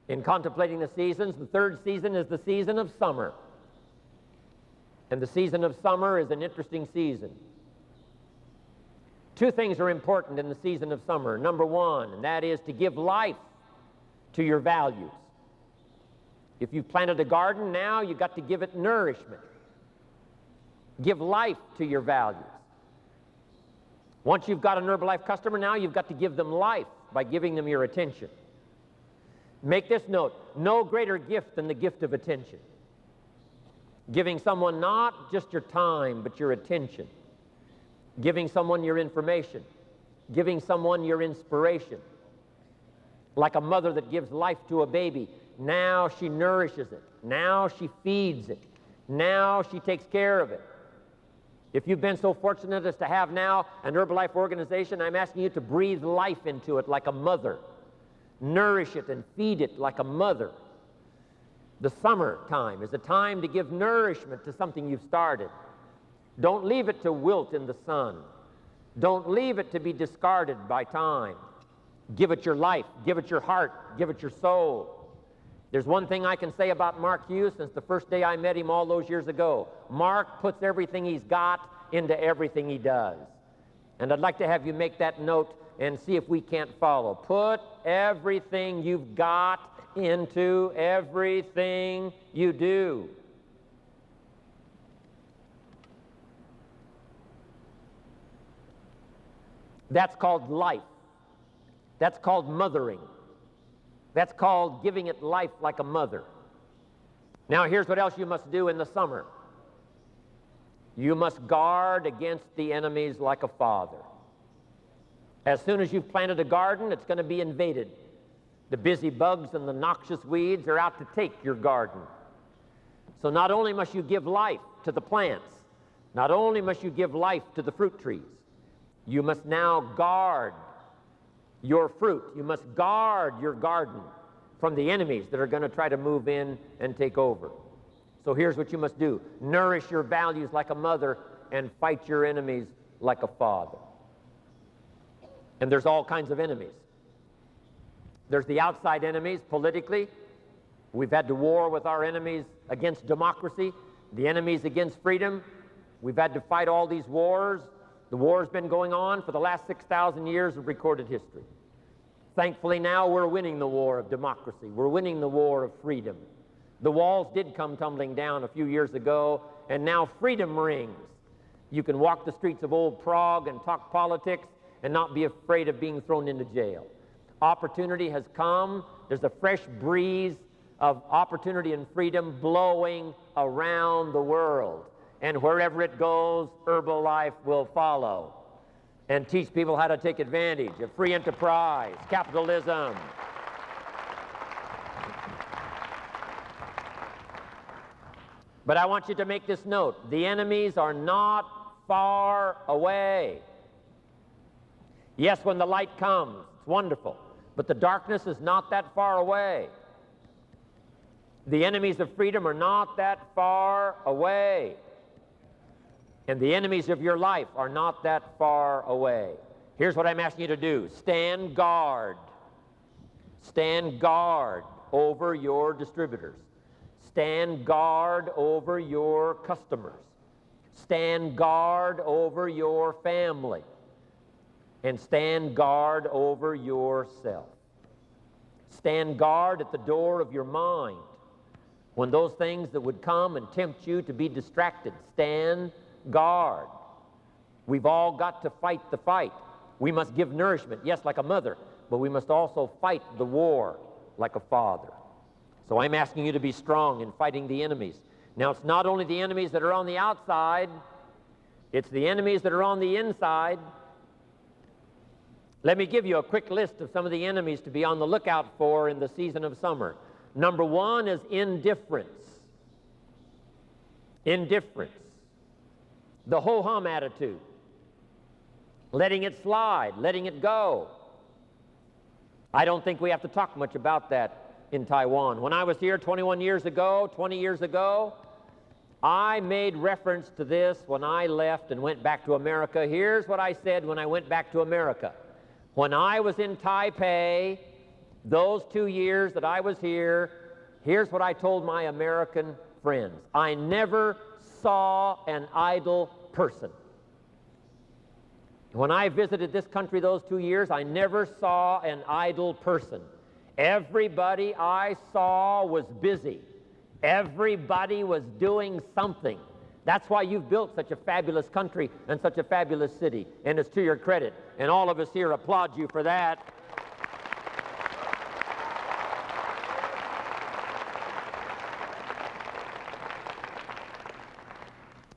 In contemplating the seasons, the third season is the season of summer. And the season of summer is an interesting season. Two things are important in the season of summer. Number one, and that is to give life to your values. If you've planted a garden, now you've got to give it nourishment. Give life to your values. Once you've got an Herbalife customer, now you've got to give them life by giving them your attention. Make this note, no greater gift than the gift of attention. Giving someone not just your time, but your attention. Giving someone your information. Giving someone your inspiration. Like a mother that gives life to a baby. Now she nourishes it. Now she feeds it. Now she takes care of it. If you've been so fortunate as to have now an Herbalife organization, I'm asking you to breathe life into it like a mother. Nourish it and feed it like a mother. The summer time is a time to give nourishment to something you've started. Don't leave it to wilt in the sun. Don't leave it to be discarded by time. Give it your life. Give it your heart. Give it your soul. There's one thing I can say about Mark Hughes since the first day I met him all those years ago. Mark puts everything he's got into everything he does. And I'd like to have you make that note and see if we can't follow. Put everything you've got into everything you do. That's called life. That's called mothering. That's called giving it life like a mother. Now here's what else you must do in the summer. You must guard against the enemies like a father. As soon as you've planted a garden, it's going to be invaded. The busy bugs and the noxious weeds are out to take your garden. So not only must you give life to the plants, not only must you give life to the fruit trees, you must now guard your fruit. You must guard your garden from the enemies that are going to try to move in and take over. So here's what you must do. Nourish your values like a mother and fight your enemies like a father. And there's all kinds of enemies. There's the outside enemies politically. We've had to war with our enemies against democracy, the enemies against freedom. We've had to fight all these wars. The war's been going on for the last 6,000 years of recorded history. Thankfully now we're winning the war of democracy. We're winning the war of freedom. The walls did come tumbling down a few years ago, and now freedom rings. You can walk the streets of old Prague and talk politics and not be afraid of being thrown into jail. Opportunity has come. There's a fresh breeze of opportunity and freedom blowing around the world. And wherever it goes, Herbalife will follow and teach people how to take advantage of free enterprise, capitalism. But I want you to make this note. The enemies are not far away. Yes, when the light comes, it's wonderful. But the darkness is not that far away. The enemies of freedom are not that far away. And the enemies of your life are not that far away. Here's what I'm asking you to do. Stand guard. Stand guard over your distributors. Stand guard over your customers. Stand guard over your family. And stand guard over yourself. Stand guard at the door of your mind. When those things that would come and tempt you to be distracted, stand guard. We've all got to fight the fight. We must give nourishment, yes, like a mother, but we must also fight the war like a father. So I'm asking you to be strong in fighting the enemies. Now, it's not only the enemies that are on the outside, it's the enemies that are on the inside. Let me give you a quick list of some of the enemies to be on the lookout for in the season of summer. Number one is indifference. Indifference. The ho-hum attitude. Letting it slide, letting it go. I don't think we have to talk much about that in Taiwan. When I was here 20 years ago, I made reference to this when I left and went back to America. Here's what I said when I went back to America. When I was in Taipei, Those 2 years that I was here, here's what I told my American friends. I never saw an idle person. When I visited this country those 2 years, I never saw an idle person. Everybody I saw was busy. Everybody was doing something. That's why you've built such a fabulous country and such a fabulous city, and it's to your credit. And all of us here applaud you for that.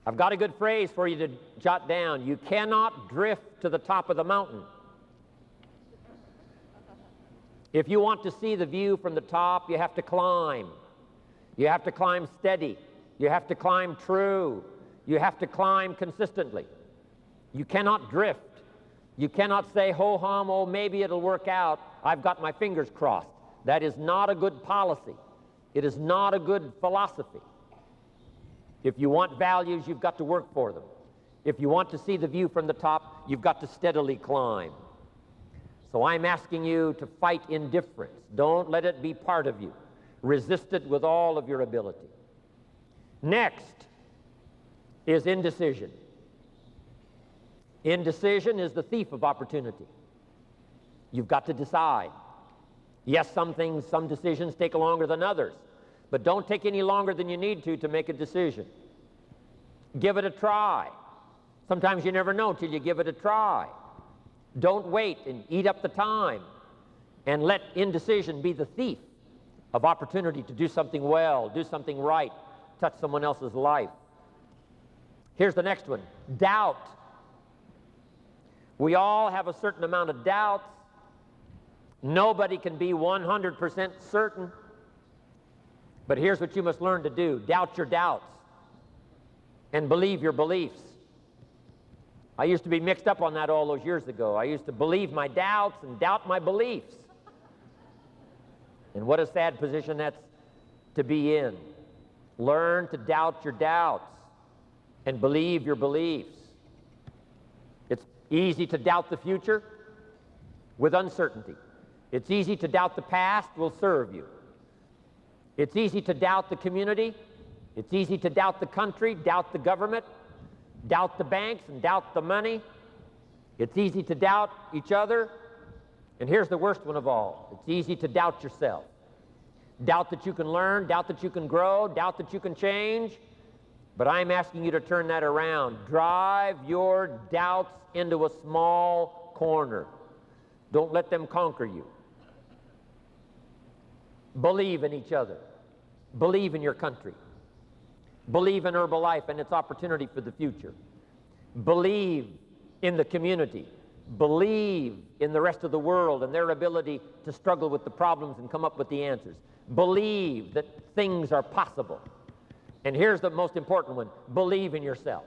I've got a good phrase for you to jot down. You cannot drift to the top of the mountain. If you want to see the view from the top, you have to climb. You have to climb steady. You have to climb true. You have to climb consistently. You cannot drift. You cannot say, ho-hum, oh, maybe it'll work out. I've got my fingers crossed. That is not a good policy. It is not a good philosophy. If you want values, you've got to work for them. If you want to see the view from the top, you've got to steadily climb. So I'm asking you to fight indifference. Don't let it be part of you. Resist it with all of your ability. Next is indecision. Indecision is the thief of opportunity. You've got to decide. Yes, some decisions take longer than others, but don't take any longer than you need to make a decision. Give it a try. Sometimes you never know till you give it a try. Don't wait and eat up the time and let indecision be the thief of opportunity to do something well, do something right, touch someone else's life. Here's the next one, doubt. We all have a certain amount of doubts. Nobody can be 100% certain. But here's what you must learn to do. Doubt your doubts and believe your beliefs. I used to be mixed up on that all those years ago. I used to believe my doubts and doubt my beliefs. And what a sad position that's to be in. Learn to doubt your doubts and believe your beliefs. It's easy to doubt the future with uncertainty. It's easy to doubt the past will serve you. It's easy to doubt the community. It's easy to doubt the country, doubt the government, doubt the banks, and doubt the money. It's easy to doubt each other. And here's the worst one of all. It's easy to doubt yourself. Doubt that you can learn, doubt that you can grow, doubt that you can change. But I'm asking you to turn that around. Drive your doubts into a small corner. Don't let them conquer you. Believe in each other. Believe in your country. Believe in Herbalife and its opportunity for the future. Believe in the community. Believe in the rest of the world and their ability to struggle with the problems and come up with the answers. Believe that things are possible. And here's the most important one. Believe in yourself.